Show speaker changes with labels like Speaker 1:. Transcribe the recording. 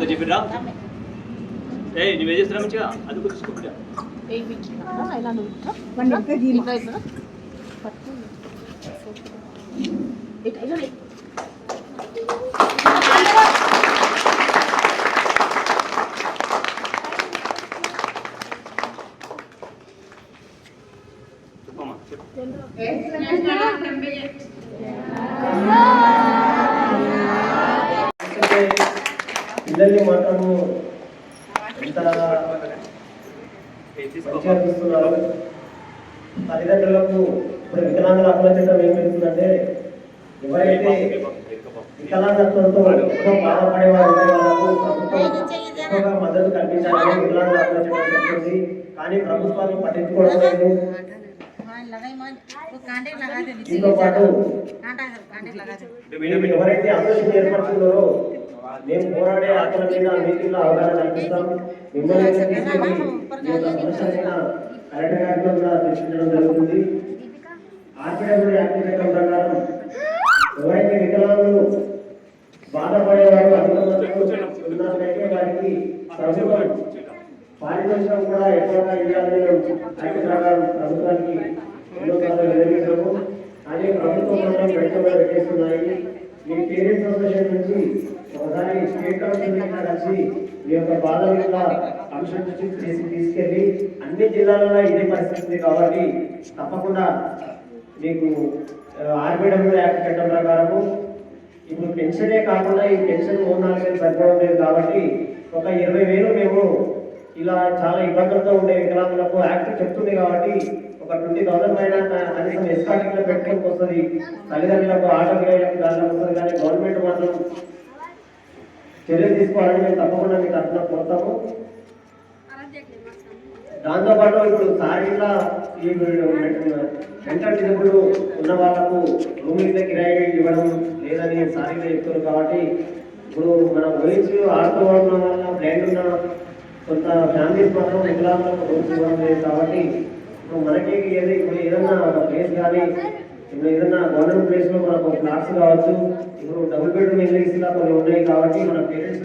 Speaker 1: చెప్పిరా నువ్వే చేస్తున్నా మంచిగా అది కూడా తీసుకోబిడ్డా
Speaker 2: పిల్లల్ని మాత్రము ఎంత మంచిగా చూస్తున్నారు. తల్లిదండ్రులకు ఇప్పుడు వికలాంగుల హక్కుల చట్టం ఏం పెడుతుందంటే ఎవరైతే వికలాంగత్వంతో ఎక్కువ బాధపడే వారు ఉంటే వాళ్ళకు ప్రభుత్వం ఎక్కువగా మద్దతు కల్పించాలని వికలాంగుల హక్కుల చట్టం చెప్తుంది. కానీ ప్రభుత్వాలు పట్టించుకోవడం లేదు. దీంతో పాటు ఎవరైతే అసోసియేషన్ ఏర్పడుతున్నారో మేము పోరాడే హక్కుల మీద మీటింగ్లో అవగాహన కల్పిస్తాం. మిమ్మల్ని కలెక్టర్ గారితో కూడా చర్చించడం జరుగుతుంది. ఆర్పిడబ్ల్యూ యాక్ట్ చట్టం ప్రకారం ఎవరైతే వికలాంగులు బాధపడేవారు ఉన్నట్లయితే వారికి ప్రభుత్వం పారితోషికం కూడా ఎక్కువగా ఇవ్వాలని యాక్ట్ ప్రకారం ప్రభుత్వానికి ఎన్నోసార్లు నిర్వహించాము. అదే ప్రభుత్వం మాత్రం పెట్టుబడి పెట్టేస్తున్నాయి. మీ పేరెంట్స్ అసోసియేషన్ నుంచి ఒకసారి స్టేట్ కౌన్సిల్ కలిసి మీ యొక్క బాధ మీద అంశం తీసుకెళ్ళి అన్ని జిల్లాలలో ఇదే పరిస్థితి కాబట్టి తప్పకుండా మీకు ఆర్బిడబ్ల్యూ యాక్ట్ చట్టం ప్రకారము ఇప్పుడు పెన్షనే కాకుండా ఈ పెన్షన్ 3-4 వేలు సరిపోవడం లేదు కాబట్టి ఒక 20,000 మేము ఇలా చాలా ఇబ్బందులతో ఉండే వికలాంగులకు యాక్ట్ చెప్తుంది కాబట్టి ఒక 20,000 పైన కనీసం ఎస్కాటింగ్లో పెట్టుకోనికి వస్తుంది. తల్లిదండ్రులకు ఆటోగ్రాహులకు దానిలో వస్తుంది. కానీ గవర్నమెంట్ మాత్రం చర్యలు తీసుకోవాలని మేము తప్పకుండా మీకు తరఫున కోరుతాము. దాంతోపాటు ఇప్పుడు సారీలా ఈ మెంటల్ డిజబుల్ ఉన్న వాళ్ళకు రూమ్ మీద కిరాయి ఇవ్వడం లేదని సారీగా చెప్తున్నారు కాబట్టి ఇప్పుడు మనం గురించి ఆడుతూ ఉన్న వాళ్ళ బ్లైండ్ ఉన్న కొంత ఫ్యామిలీస్ మాత్రం వికలాంగులకు రూమ్స్ ఇవ్వడం లేదు కాబట్టి ఇప్పుడు మనకి ఇప్పుడు ఏదన్నా ఒక ప్లేస్ కానీ ఇప్పుడు ఏదన్నా గవర్నమెంట్ ప్లేస్లో మనకు ఫ్లాట్స్ కావచ్చు. ఇప్పుడు డబుల్ బెడ్రూమ్ ఎల్ఐసీలా కొన్ని ఉన్నాయి కాబట్టి మన పేరెంట్స్